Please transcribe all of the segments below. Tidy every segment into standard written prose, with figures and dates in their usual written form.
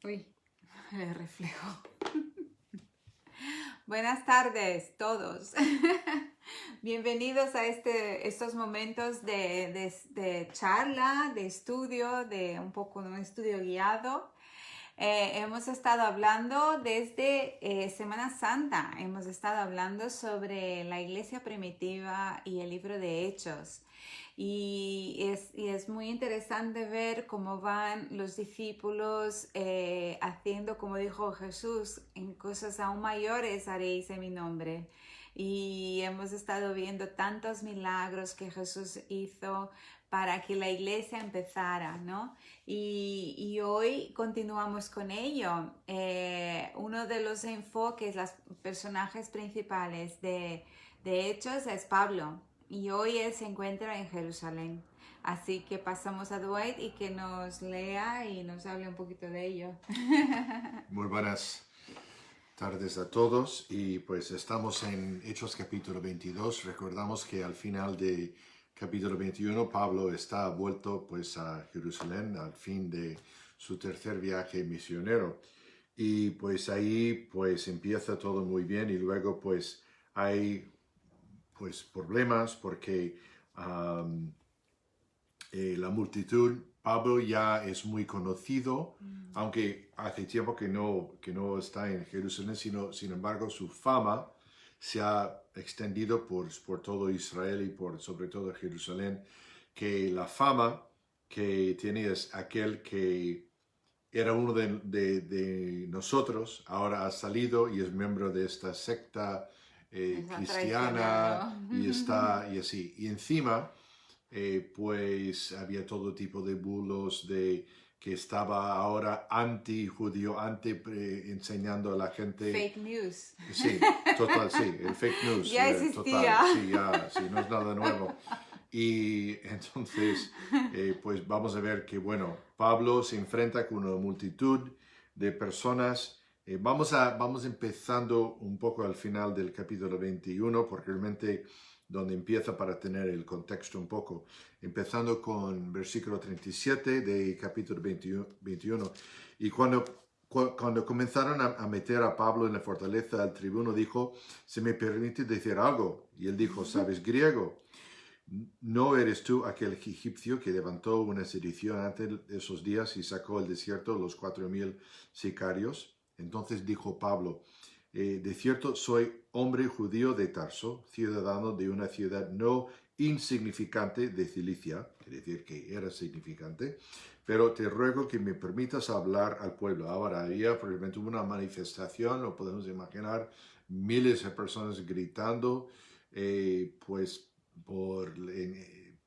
Uy, el reflejo. Buenas tardes todos. Bienvenidos a estos momentos de charla, de estudio, de un poco de un estudio guiado. Hemos estado hablando desde Semana Santa, hemos estado hablando sobre la iglesia primitiva y el libro de Hechos. Y es muy interesante ver cómo van los discípulos haciendo, como dijo Jesús, en cosas aún mayores haréis en mi nombre. Y hemos estado viendo tantos milagros que Jesús hizo para que la iglesia empezara, ¿no? Y hoy continuamos con ello. Uno de los enfoques, los personajes principales de Hechos es Pablo. Y hoy él se encuentra en Jerusalén. Así que pasamos a Dwight y que nos lea y nos hable un poquito de ello. Muy buenas tardes a todos y pues estamos en Hechos capítulo 22. Recordamos que al final de capítulo 21 Pablo está vuelto pues a Jerusalén al fin de su tercer viaje misionero. Y pues ahí pues empieza todo muy bien y luego pues hay pues problemas porque la multitud, Pablo ya es muy conocido, aunque hace tiempo que no está en Jerusalén, sin embargo su fama se ha extendido por todo Israel y sobre todo Jerusalén, que la fama que tiene es aquel que era uno de nosotros, ahora ha salido y es miembro de esta secta Nos ha cristiana traicionado. y así. Y encima pues había todo tipo de bulos de que estaba ahora anti-judío, enseñando a la gente. Fake news. Sí, total, sí, el fake news, Ya total, existía. sí, ya, sí, no es nada nuevo. Y entonces, pues vamos a ver que, bueno, Pablo se enfrenta con una multitud de personas. Vamos empezando un poco al final del capítulo 21, porque realmente donde empieza para tener el contexto un poco, empezando con versículo 37 de capítulo 21. Y cuando comenzaron a meter a Pablo en la fortaleza, el tribuno dijo, ¿se me permite decir algo? Y él dijo, ¿sabes griego? ¿No eres tú aquel egipcio que levantó una sedición antes de esos días y sacó al desierto los 4,000 sicarios? Entonces dijo Pablo, de cierto soy hombre judío de Tarso, ciudadano de una ciudad no insignificante de Cilicia, es decir, que era significante, pero te ruego que me permitas hablar al pueblo. Ahora había probablemente una manifestación, lo podemos imaginar, miles de personas gritando, pues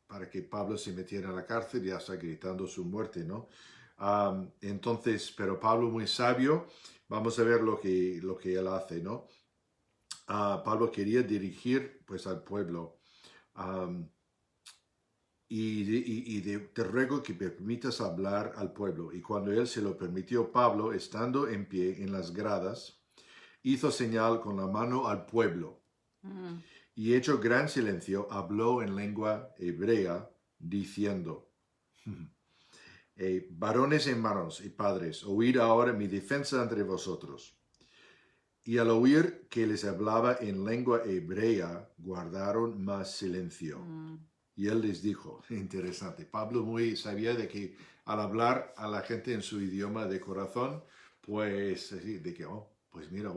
para que Pablo se metiera en la cárcel y hasta gritando su muerte, ¿no? Entonces, pero Pablo muy sabio, vamos a ver lo que él hace, ¿no? Pablo quería dirigir pues al pueblo. Um, te ruego que me permitas hablar al pueblo. Y cuando él se lo permitió, Pablo, estando en pie en las gradas, hizo señal con la mano al pueblo. Y hecho gran silencio, habló en lengua hebrea, diciendo, varones y hermanos y padres, oíd ahora mi defensa entre vosotros. Y al oír que les hablaba en lengua hebrea, guardaron más silencio. Y él les dijo, interesante, Pablo muy sabía de que al hablar a la gente en su idioma de corazón, pues de que, pues mira,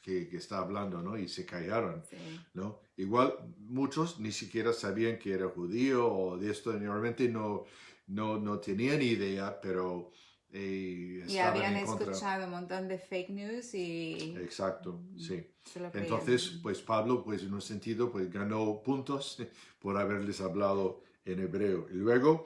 que está hablando, ¿no? Y se callaron, Sí. ¿no? Igual muchos ni siquiera sabían que era judío o de esto, normalmente no tenían idea, pero Y estaban habían en contra. escuchado un montón de fake news y Exacto, sí. se lo Entonces, creían. pues Pablo, pues en un sentido, pues ganó puntos por haberles hablado en hebreo. Y luego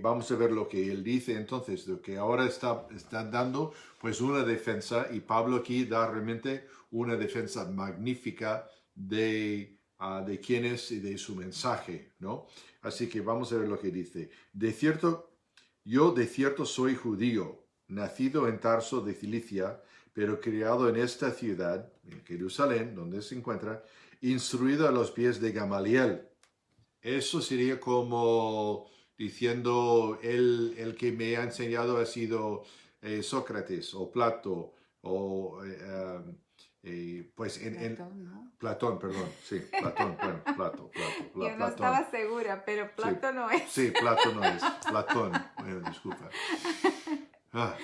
vamos a ver lo que él dice entonces, lo que ahora está dando, pues una defensa, y Pablo aquí da realmente una defensa magnífica de quién es y de su mensaje, ¿no? Así que vamos a ver lo que dice. Yo de cierto soy judío, nacido en Tarso de Cilicia, pero criado en esta ciudad, en Jerusalén, donde se encuentra, instruido a los pies de Gamaliel. Eso sería como diciendo, el que me ha enseñado ha sido Sócrates o Plato o pues Platón, ¿no? Platón, perdón, sí, Platón, bueno, Yo no Platón. estaba segura, pero Sí, Platón no es. sí, Plato no es, Platón, bueno, disculpa.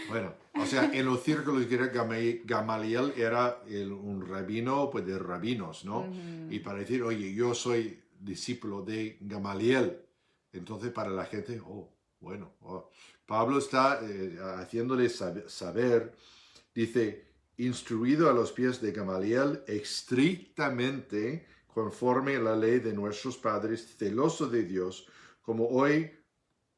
Bueno, o sea, en los círculos griegos Gamaliel era un rabino pues, de rabinos, ¿no? Y Ujú. para decir, oye, yo soy discípulo de Gamaliel, entonces para la gente, oh, bueno, oh. Pablo está haciéndole saber, dice, instruido a los pies de Gamaliel estrictamente conforme a la ley de nuestros padres, celoso de Dios, como hoy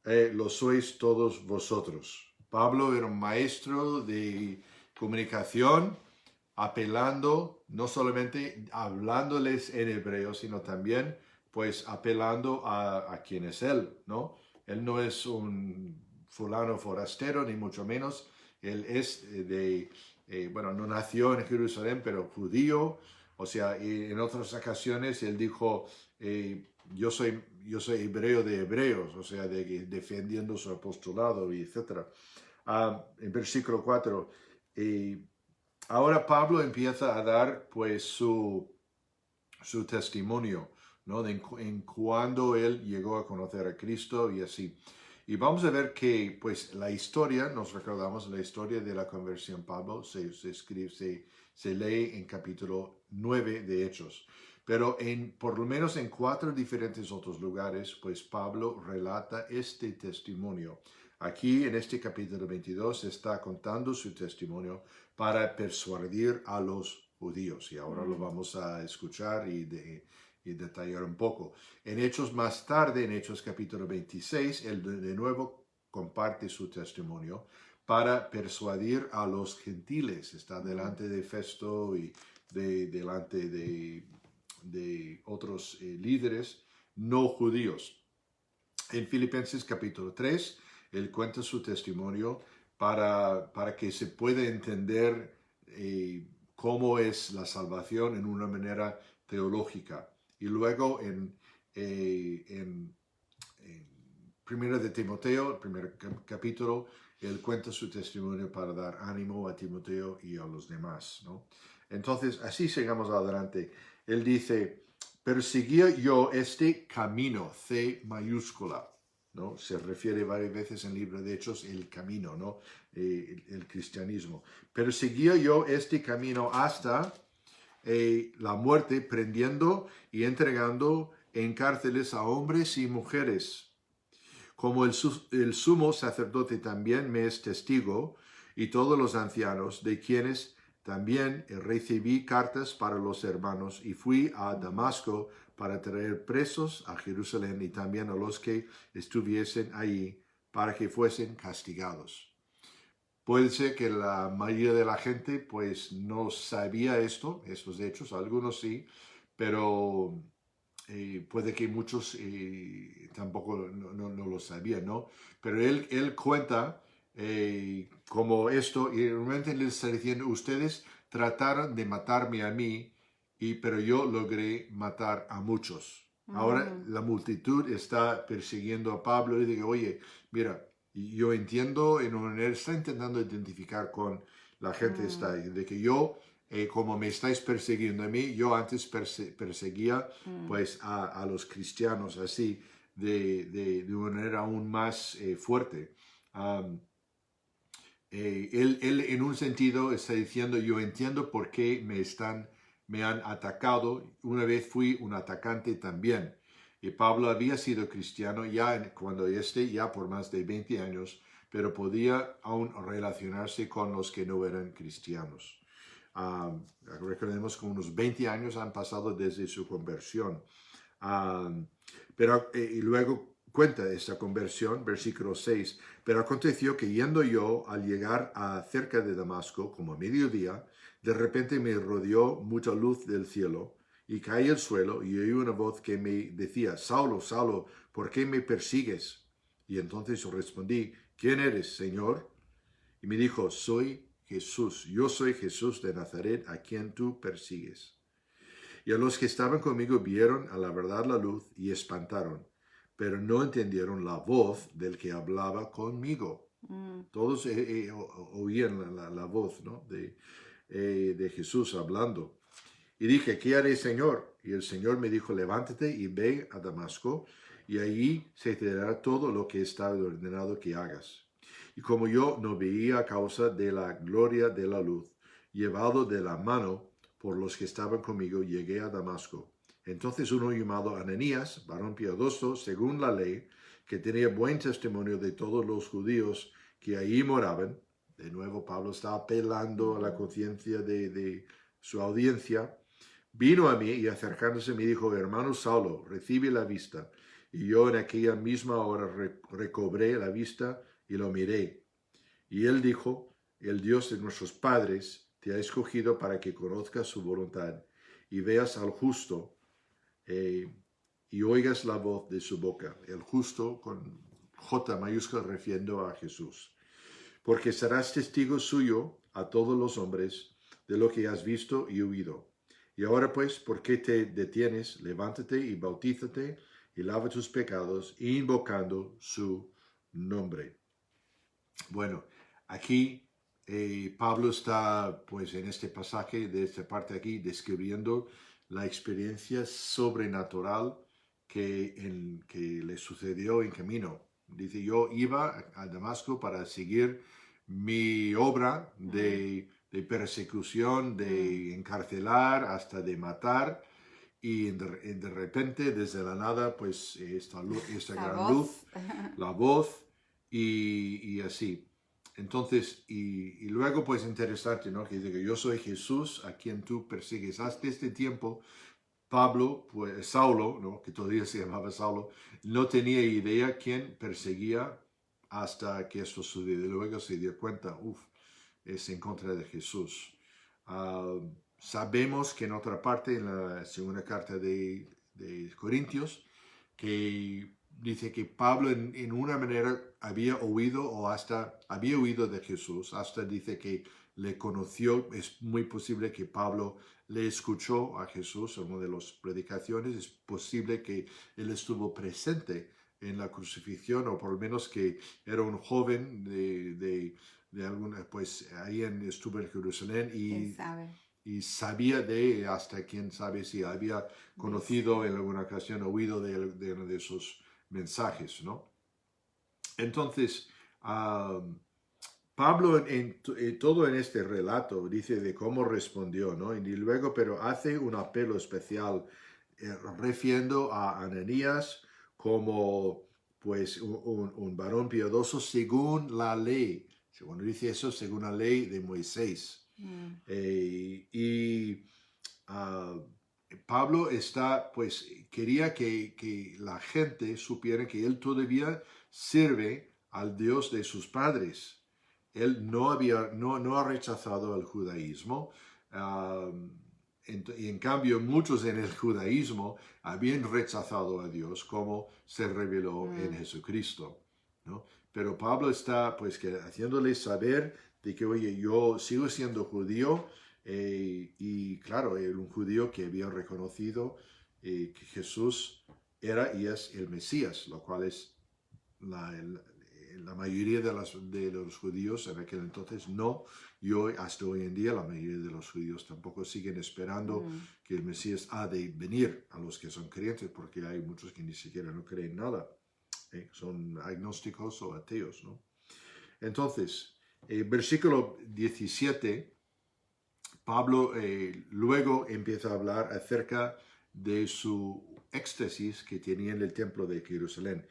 lo sois todos vosotros. Pablo era un maestro de comunicación, apelando, no solamente hablándoles en hebreo, sino también pues apelando a quién es él, ¿no? Él no es un fulano forastero, ni mucho menos. Él es bueno, no nació en Jerusalén, pero judío. O sea, y en otras ocasiones él dijo, yo soy hebreo de hebreos, o sea, defendiendo su apostolado, y etc. En versículo 4, ahora Pablo empieza a dar pues su testimonio, ¿no? En cuando él llegó a conocer a Cristo y así. Y vamos a ver que pues la historia, nos recordamos la historia de la conversión Pablo, se lee en capítulo 9 de Hechos. Pero por lo menos en 4 diferentes otros lugares, pues Pablo relata este testimonio. Aquí en este capítulo 22 está contando su testimonio para persuadir a los judíos. Y ahora lo vamos a escuchar y detallar un poco. En Hechos más tarde, en Hechos capítulo 26, él de nuevo comparte su testimonio para persuadir a los gentiles. Está delante de Festo y delante de otros líderes no judíos. En Filipenses capítulo 3, él cuenta su testimonio para que se pueda entender cómo es la salvación en una manera teológica. Y luego en Primera de Timoteo, el primer capítulo, él cuenta su testimonio para dar ánimo a Timoteo y a los demás, ¿no? Entonces, así sigamos adelante. Él dice, perseguía yo este camino, C mayúscula, ¿no? Se refiere varias veces en el libro de Hechos el camino, ¿no? El cristianismo. Perseguía yo este camino hasta la muerte, prendiendo y entregando en cárceles a hombres y mujeres. Como el sumo sacerdote también me es testigo, y todos los ancianos, de quienes también recibí cartas para los hermanos, y fui a Damasco para traer presos a Jerusalén y también a los que estuviesen allí, para que fuesen castigados. Puede ser que la mayoría de la gente pues no sabía estos hechos, algunos sí, pero puede que muchos tampoco no lo sabían, ¿no? Pero él cuenta como esto, y realmente le está diciendo, ustedes trataron de matarme a mí, pero yo logré matar a muchos. Ahora la multitud está persiguiendo a Pablo y dice, oye, mira, yo entiendo, en una manera está intentando identificar con la gente esta, de que yo, como me estáis persiguiendo a mí, yo antes perseguía pues a los cristianos así, de una manera aún más fuerte. Um, él en un sentido está diciendo, yo entiendo por qué me han atacado. Una vez fui un atacante también. Y Pablo había sido cristiano cuando ya por más de 20 años, pero podía aún relacionarse con los que no eran cristianos. Recordemos que unos 20 años han pasado desde su conversión. Y luego cuenta esta conversión, versículo 6. Pero aconteció que yendo yo al llegar a cerca de Damasco, como a mediodía, de repente me rodeó mucha luz del cielo, y caí al suelo, y oí una voz que me decía, Saulo, Saulo, ¿por qué me persigues? Y entonces yo respondí, ¿quién eres, Señor? Y me dijo, yo soy Jesús de Nazaret, a quien tú persigues. Y a los que estaban conmigo vieron a la verdad la luz y espantaron, pero no entendieron la voz del que hablaba conmigo. Todos oían la voz, ¿no? de Jesús hablando. Y dije, ¿qué haré, Señor? Y el Señor me dijo, levántate y ve a Damasco, y allí se te dará todo lo que está ordenado que hagas. Y como yo no veía a causa de la gloria de la luz, llevado de la mano por los que estaban conmigo, llegué a Damasco. Entonces uno llamado Ananías, varón piadoso, según la ley, que tenía buen testimonio de todos los judíos que allí moraban, de nuevo Pablo está apelando a la conciencia de su audiencia, vino a mí y acercándose me dijo, hermano Saulo, recibe la vista. Y yo en aquella misma hora recobré la vista y lo miré. Y él dijo, el Dios de nuestros padres te ha escogido para que conozcas su voluntad y veas al justo y oigas la voz de su boca. El justo con J mayúscula refiriendo a Jesús. Porque serás testigo suyo a todos los hombres de lo que has visto y oído. Y ahora pues, ¿por qué te detienes? Levántate y bautízate y lava tus pecados, invocando su nombre. Bueno, aquí Pablo está, pues en este pasaje, de esta parte aquí, describiendo la experiencia sobrenatural que le sucedió en camino. Dice, yo iba a Damasco para seguir mi obra de persecución, de encarcelar, hasta de matar, y de repente, desde la nada, pues esta gran luz, la voz, y así. Entonces, y luego pues interesante, ¿no? Que dice que yo soy Jesús a quien tú persigues. Hasta este tiempo, Pablo, pues Saulo, ¿no? Que todavía se llamaba Saulo, no tenía idea quién perseguía hasta que esto sucedió. Y luego se dio cuenta, es en contra de Jesús. Sabemos que en otra parte, en la segunda carta de Corintios, que dice que Pablo en una manera había oído o hasta había oído de Jesús, hasta dice que le conoció. Es muy posible que Pablo le escuchó a Jesús en una de las predicaciones, es posible que él estuvo presente en la crucifixión, o por lo menos que era un joven de alguna, pues ahí estuvo en Jerusalén y sabía hasta quién sabe si había conocido en alguna ocasión, oído de uno de esos mensajes, ¿no? Entonces, Pablo todo en este relato dice de cómo respondió, ¿no? Y luego, pero hace un apelo especial refiriendo a Ananías como pues un varón piadoso según la ley. Cuando dice eso, según la ley de Moisés. Pablo pues quería que la gente supiera que él todavía sirve al Dios de sus padres. Él no ha rechazado el judaísmo. Y en cambio, muchos en el judaísmo habían rechazado a Dios, como se reveló en Jesucristo, ¿no? Pero Pablo está, pues, haciéndoles saber de que, oye, yo sigo siendo judío, y claro, un judío que había reconocido que Jesús era y es el Mesías, lo cual es la mayoría de los judíos en aquel entonces no, y hoy, hasta hoy en día, la mayoría de los judíos tampoco siguen esperando que el Mesías ha de venir a los que son creyentes, porque hay muchos que ni siquiera no creen nada, son agnósticos o ateos, ¿no? Entonces, versículo 17, Pablo luego empieza a hablar acerca de su éxtasis que tenía en el templo de Jerusalén.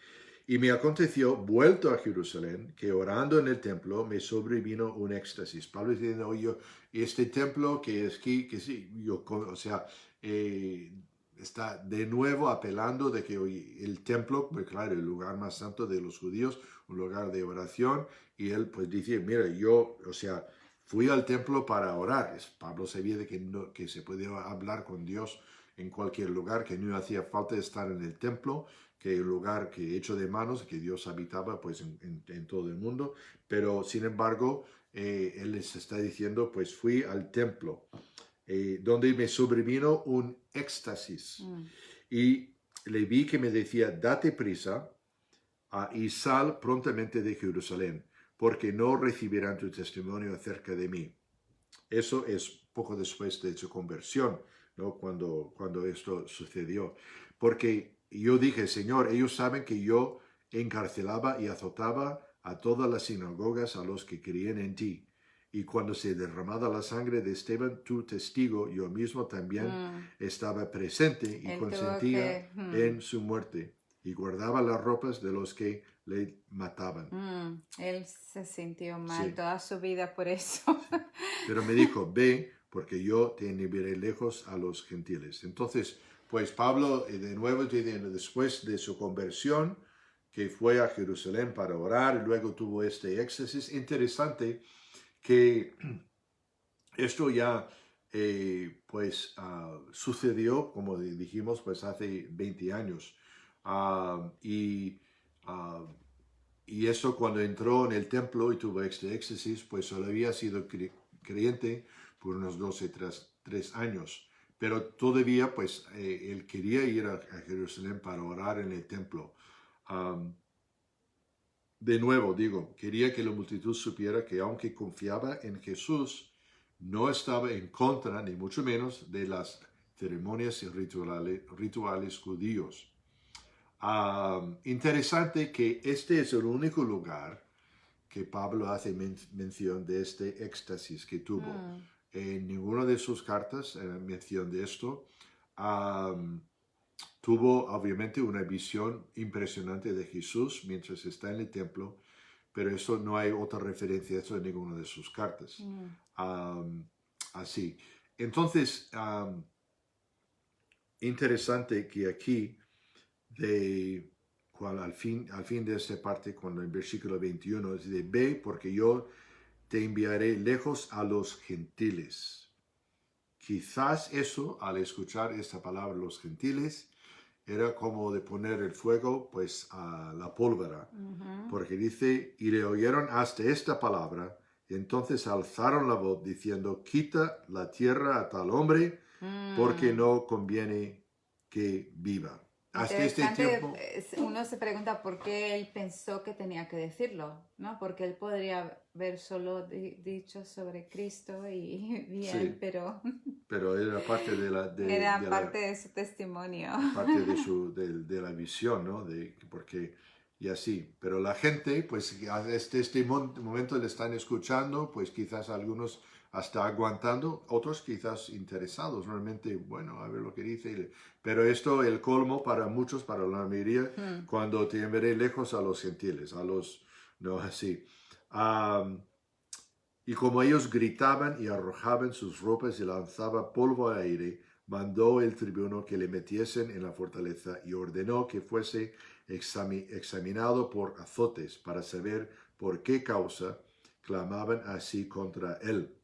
Y me aconteció, vuelto a Jerusalén, que orando en el templo me sobrevino un éxtasis. Pablo diciendo, oye, este templo que es aquí, que sí, o sea, está de nuevo apelando de que oye, el templo, pues claro, el lugar más santo de los judíos, un lugar de oración, y él pues dice, mira, yo, o sea, fui al templo para orar. Pablo sabía de que se podía hablar con Dios en cualquier lugar, que no hacía falta estar en el templo, que el lugar que hecho de manos, que Dios habitaba pues en todo el mundo, pero sin embargo, él les está diciendo, pues fui al templo, donde me sobrevino un éxtasis, y le vi que me decía, date prisa y sal prontamente de Jerusalén, porque no recibirán tu testimonio acerca de mí. Eso es poco después de su conversión, ¿no? Cuando esto sucedió. Porque yo dije, Señor, ellos saben que yo encarcelaba y azotaba a todas las sinagogas a los que creían en ti. Y cuando se derramaba la sangre de Esteban, tu testigo, yo mismo también estaba presente y Él tuvo consentía que... en su muerte y guardaba las ropas de los que le mataban. Él se sintió mal Sí. toda su vida por eso. Pero me dijo, ve, porque yo te enviaré lejos a los gentiles. Entonces, pues Pablo, de nuevo, después de su conversión, que fue a Jerusalén para orar, luego tuvo este éxtasis. Interesante que esto ya, sucedió, como dijimos, pues hace 20 años. Y eso cuando entró en el templo y tuvo este éxtasis, pues solo había sido creyente por unos 12, 3 años. Pero todavía, pues, él quería ir a Jerusalén para orar en el templo. De nuevo, digo, quería que la multitud supiera que aunque confiaba en Jesús, no estaba en contra, ni mucho menos, de las ceremonias y rituales judíos. Interesante que este es el único lugar que Pablo hace mención de este éxtasis que tuvo. En ninguna de sus cartas mención de esto. Tuvo obviamente una visión impresionante de Jesús mientras está en el templo, pero eso no hay otra referencia a eso en ninguna de sus cartas. Así. Entonces, interesante que aquí al fin de esta parte, cuando en versículo 21 dice, ve porque yo te enviaré lejos a los gentiles. Quizás eso, al escuchar esta palabra, los gentiles, era como de poner el fuego, pues, a la pólvora. Porque dice, y le oyeron hasta esta palabra, y entonces alzaron la voz diciendo, quita la tierra a tal hombre, porque no conviene que viva. Hasta este tiempo, Uno se pregunta por qué él pensó que tenía que decirlo, ¿no? Porque él podría haber solo dicho sobre Cristo y bien, sí, pero era parte era parte de su testimonio. parte de la visión, ¿no? Y así. Pero la gente, pues, hasta este momento le están escuchando, pues quizás algunos hasta aguantando, otros quizás interesados, realmente, bueno, a ver lo que dice. Pero esto, el colmo para muchos, para la mayoría, cuando te enviaré lejos a los gentiles, no, así. Y como ellos gritaban y arrojaban sus ropas y lanzaban polvo al aire, mandó el tribuno que le metiesen en la fortaleza y ordenó que fuese examinado por azotes para saber por qué causa clamaban así contra él.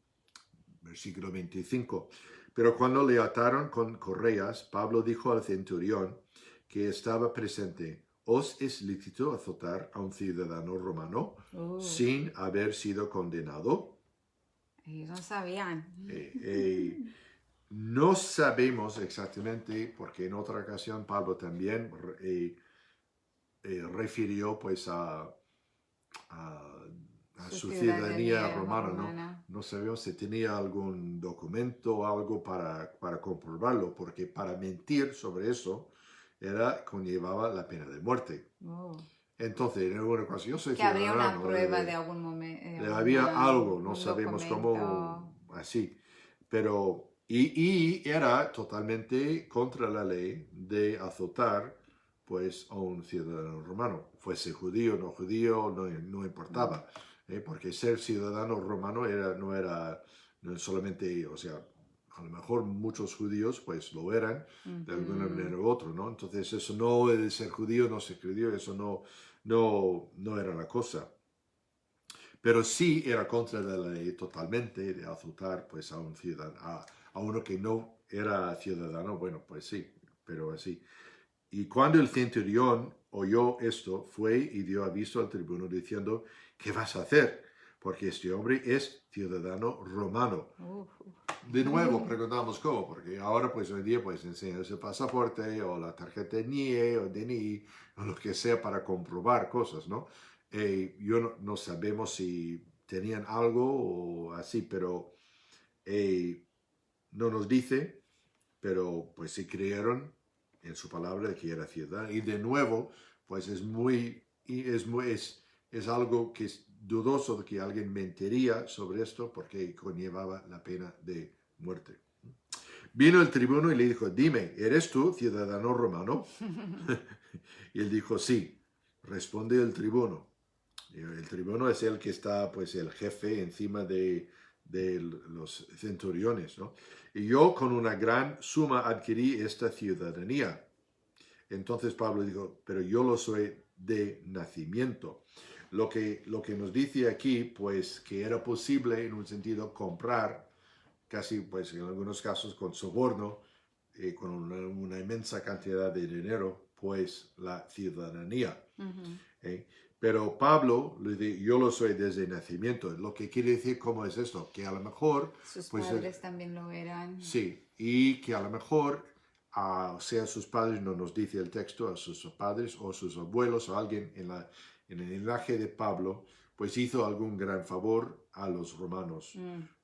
Versículo 25. Pero cuando le ataron con correas, Pablo dijo al centurión que estaba presente, ¿os es lícito azotar a un ciudadano romano sin haber sido condenado? Ellos no sabían. No sabemos exactamente, porque en otra ocasión Pablo también refirió pues a su ciudadanía romana, ¿no? No sabemos si tenía algún documento o algo para comprobarlo, porque para mentir sobre eso conllevaba la pena de muerte. Entonces, en alguna ocasión, yo soy ciudadano. Que habría una prueba de algún momento. Había algo, no sabemos cómo, así. Pero, y era totalmente contra la ley de azotar, pues, a un ciudadano romano. Fuese judío, no importaba. Porque ser ciudadano romano no era solamente, o sea, a lo mejor muchos judíos pues lo eran de alguna manera u otra, ¿no? Entonces eso no de ser judío, no ser judío, eso no era la cosa. Pero sí era contra la ley totalmente de azotar pues a un ciudadano, a uno que no era ciudadano, bueno, pues sí, pero así. Y cuando el centurión oyó esto, fue y dio aviso al tribuno diciendo, ¿qué vas a hacer? Porque este hombre es ciudadano romano. De nuevo preguntamos cómo, porque ahora pues hoy día pues enseñas el pasaporte o la tarjeta NIE o DNI o lo que sea para comprobar cosas, ¿no? no sabemos si tenían algo o así, pero no nos dice, pero pues sí creyeron en su palabra de que era ciudadano. Y de nuevo, pues es algo que es dudoso de que alguien mentiría sobre esto porque conllevaba la pena de muerte. Vino el tribuno y le dijo, dime, ¿eres tú ciudadano romano? Y él dijo, sí. Responde el tribuno. El tribuno es el que está, pues, el jefe encima de los centuriones, ¿no? Y yo con una gran suma adquirí esta ciudadanía. Entonces Pablo dijo, pero yo lo soy de nacimiento. Lo que nos dice aquí, pues, que era posible, en un sentido, comprar, casi, pues, en algunos casos con soborno, con una inmensa cantidad de dinero, pues, la ciudadanía. ¿Eh? Pero Pablo le dice, yo lo soy desde nacimiento. Lo que quiere decir, ¿cómo es esto? Que a lo mejor... Sus pues, padres también lo eran. Sí, y que a lo mejor, sea sus padres, no nos dice el texto, a sus padres o sus abuelos o alguien en el linaje de Pablo, pues hizo algún gran favor a los romanos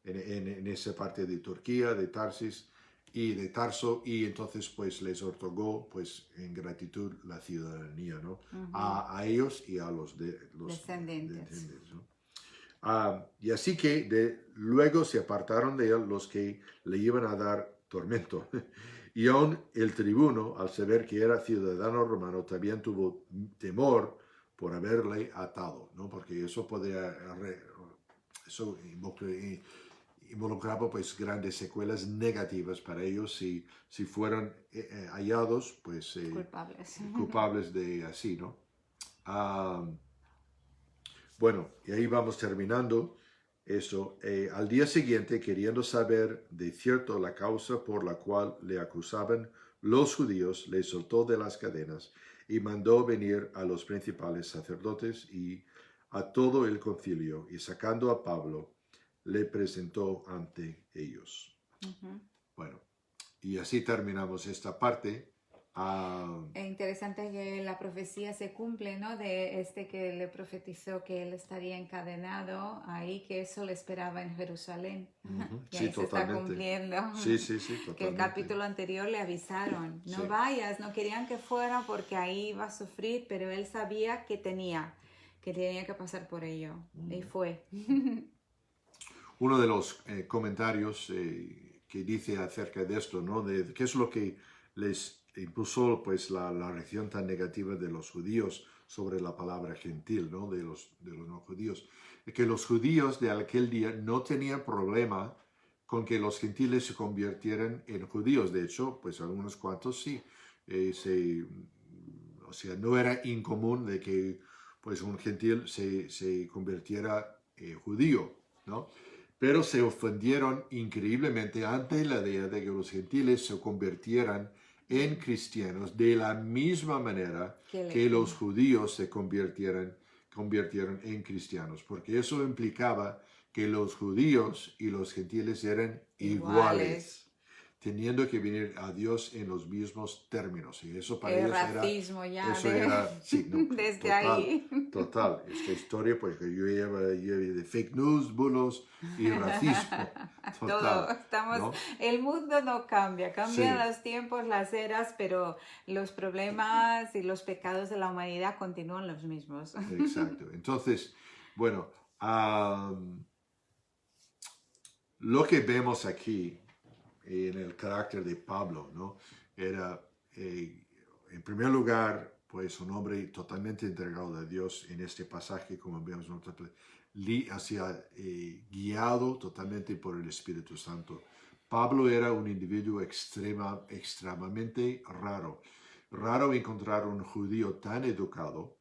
en esa parte de Turquía, de Tarsis y de Tarso, y entonces pues les otorgó pues en gratitud la ciudadanía, ¿no? A ellos y a los descendientes. ¿no? Y así que luego se apartaron de él los que le iban a dar tormento. Y aún el tribuno, al saber que era ciudadano romano, también tuvo temor por haberle atado, ¿no? Porque eso involucraba pues grandes secuelas negativas para ellos si fueron hallados pues culpables de así, ¿no? Bueno, y ahí vamos terminando eso. Al día siguiente, queriendo saber de cierto la causa por la cual le acusaban los judíos, le soltó de las cadenas y mandó venir a los principales sacerdotes y a todo el concilio, y sacando a Pablo, le presentó ante ellos. Bueno, y así terminamos esta parte. Es interesante que la profecía se cumple, ¿no? De que le profetizó que él estaría encadenado ahí, que eso le esperaba en Jerusalén. Y sí, ahí se está cumpliendo. Sí, totalmente. Que el capítulo anterior le avisaron, no vayas, no querían que fuera porque ahí iba a sufrir, pero él sabía que tenía que pasar por ello. Y fue. Uno de los comentarios que dice acerca de esto, ¿no? De qué es lo que les impuso pues la reacción tan negativa de los judíos sobre la palabra gentil, ¿no? De los no judíos. Que los judíos de aquel día no tenían problema con que los gentiles se convirtieran en judíos. De hecho, pues algunos cuantos sí. O sea, no era incomún de que pues un gentil se convirtiera judío, ¿no? Pero se ofendieron increíblemente ante la idea de que los gentiles se convirtieran en cristianos de la misma manera que los judíos se convirtieron en cristianos, porque eso implicaba que los judíos y los gentiles eran iguales, teniendo que venir a Dios en los mismos términos. Y eso para ellos racismo era... Sí, no, desde ahí. Total. Esta historia, pues que yo llevo de fake news, bulos y racismo. Total, todo, ¿no? El mundo no cambia, cambian los tiempos, las eras, pero los problemas y los pecados de la humanidad continúan los mismos. Exacto. Entonces, bueno, lo que vemos aquí en el carácter de Pablo, ¿no? Era, en primer lugar, pues un hombre totalmente entregado a Dios en este pasaje, como vemos nosotros, guiado totalmente por el Espíritu Santo. Pablo era un individuo extremadamente raro. Raro encontrar un judío tan educado.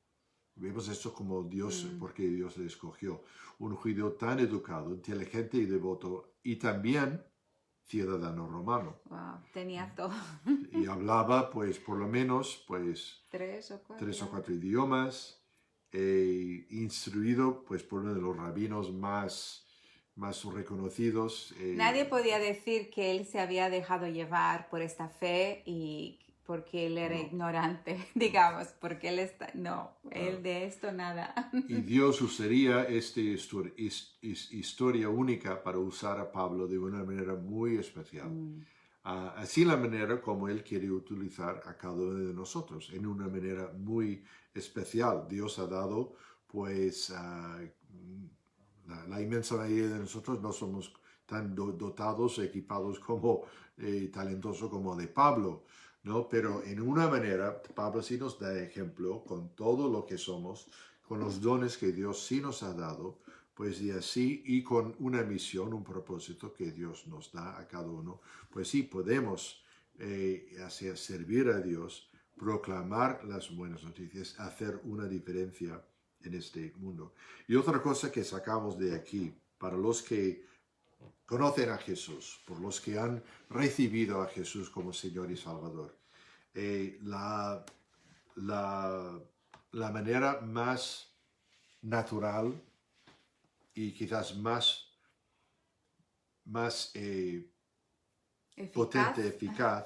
Vemos esto como Dios, porque Dios le escogió. Un judío tan educado, inteligente y devoto, y también ciudadano romano. Wow, tenía todo. Y hablaba, pues, por lo menos, pues, tres o cuatro idiomas, instruido, pues, por uno de los rabinos más reconocidos. Nadie podía decir que él se había dejado llevar por esta fe y porque él era No. ignorante, digamos, porque él está, no, él Claro. de esto nada. Y Dios usaría esta historia única para usar a Pablo de una manera muy especial. Mm, Así la manera como Él quiere utilizar a cada uno de nosotros, en una manera muy especial. Dios ha dado, pues, la inmensa mayoría de nosotros no somos tan dotados, equipados como talentosos como de Pablo, ¿no? Pero en una manera, Pablo sí nos da ejemplo con todo lo que somos, con los dones que Dios sí nos ha dado, pues y así, y con una misión, un propósito que Dios nos da a cada uno, pues sí, podemos hacer servir a Dios, proclamar las buenas noticias, hacer una diferencia en este mundo. Y otra cosa que sacamos de aquí, para los que conocen a Jesús, por los que han recibido a Jesús como Señor y Salvador, eh, la, la, la manera más natural y quizás más potente, eficaz. eficaz,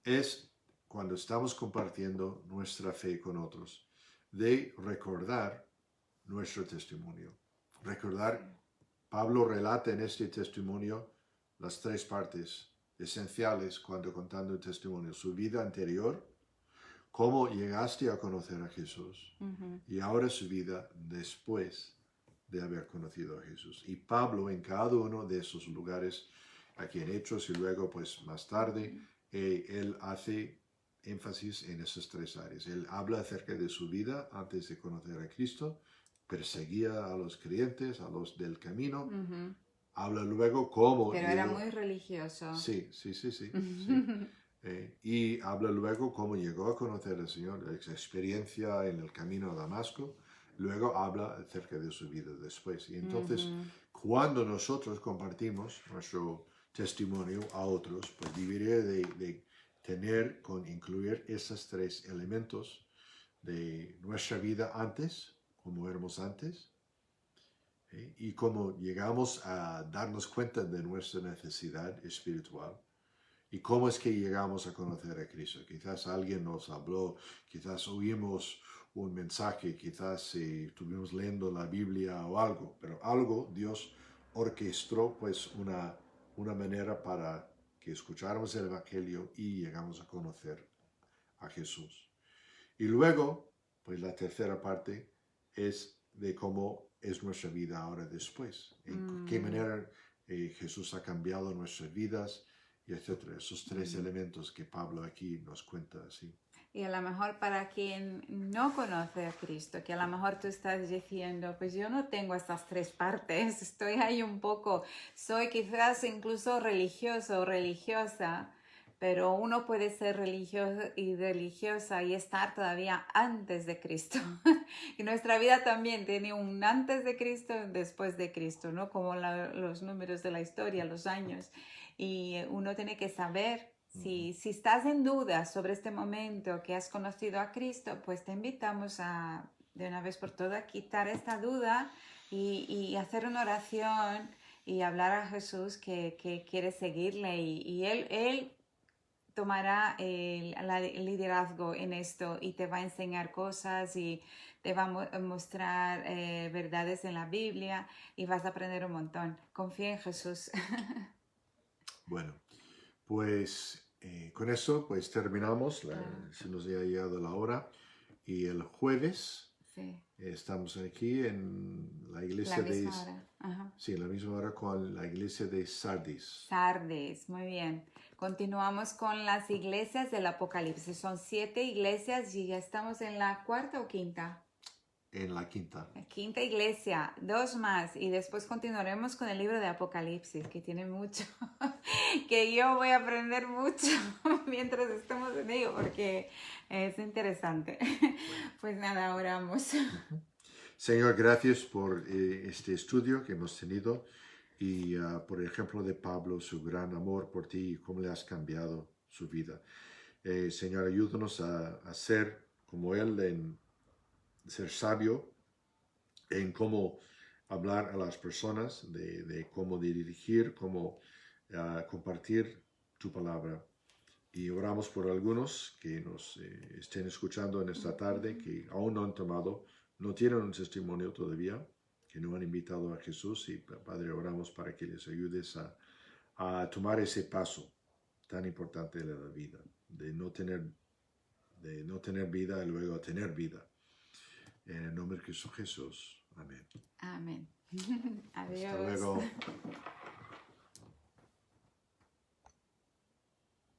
es cuando estamos compartiendo nuestra fe con otros, de recordar nuestro testimonio. Recordar, Pablo relata en este testimonio las tres partes esenciales cuando contando el testimonio: su vida anterior, cómo llegaste a conocer a Jesús, Ujú. y ahora su vida después de haber conocido a Jesús. Y Pablo en cada uno de esos lugares, aquí en Hechos y luego pues más tarde, él hace énfasis en esas tres áreas. Él habla acerca de su vida antes de conocer a Cristo, perseguía a los creyentes, a los del camino, Ujú. habla luego cómo Pero era llegó. muy religioso. Sí, sí, sí, sí, sí. Y habla luego cómo llegó a conocer al Señor, esa experiencia en el camino a Damasco. Luego habla acerca de su vida después. Y entonces, Ujú. cuando nosotros compartimos nuestro testimonio a otros, pues debería de tener, incluir esos tres elementos de nuestra vida antes, como éramos antes, y cómo llegamos a darnos cuenta de nuestra necesidad espiritual. ¿Y cómo es que llegamos a conocer a Cristo? Quizás alguien nos habló, quizás oímos un mensaje, quizás estuvimos leyendo la Biblia o algo, pero algo Dios orquestó pues una manera para que escucháramos el Evangelio y llegamos a conocer a Jesús. Y luego, pues la tercera parte es de cómo es nuestra vida ahora después, en qué Mm, manera Jesús ha cambiado nuestras vidas, y etcétera. Esos tres mm. elementos que Pablo aquí nos cuenta así. Y a lo mejor para quien no conoce a Cristo, que a lo mejor tú estás diciendo, pues yo no tengo estas tres partes, estoy ahí un poco, soy quizás incluso religioso o religiosa, pero uno puede ser religioso y religiosa y estar todavía antes de Cristo. Y nuestra vida también tiene un antes de Cristo y un después de Cristo, ¿no? Como los números de la historia, los años. Y uno tiene que saber si estás en duda sobre este momento que has conocido a Cristo, pues te invitamos a, de una vez por todas, quitar esta duda y hacer una oración y hablar a Jesús que quiere seguirle y él tomará el liderazgo en esto y te va a enseñar cosas y te va a mostrar verdades en la Biblia y vas a aprender un montón. Confía en Jesús. Bueno, pues con eso pues terminamos, Claro, se nos ha llegado la hora, y el jueves sí. estamos aquí en la La iglesia de, misma hora. Ajá. sí, la misma hora con la iglesia de Sardis, Sardes, muy bien. Continuamos con las iglesias del Apocalipsis. Son 7 iglesias y ya estamos en la cuarta o quinta. en la quinta. La quinta iglesia, 2 más y después continuaremos con el libro de Apocalipsis, que tiene mucho, que yo voy a aprender mucho mientras estamos en ello porque es interesante. Pues nada, oramos. Señor, gracias por este estudio que hemos tenido, y por el ejemplo de Pablo, su gran amor por ti y cómo le has cambiado su vida. Señor, ayúdanos a ser como Él, en ser sabio en cómo hablar a las personas, de cómo dirigir, cómo compartir tu palabra. Y oramos por algunos que nos estén escuchando en esta tarde, que aún no han tomado, no tienen un testimonio todavía, que no han invitado a Jesús. Y Padre, oramos para que les ayudes a tomar ese paso tan importante de la vida, de no tener vida y luego tener vida. En el nombre de Cristo Jesús. Amén. Amén. Hasta Adiós. luego.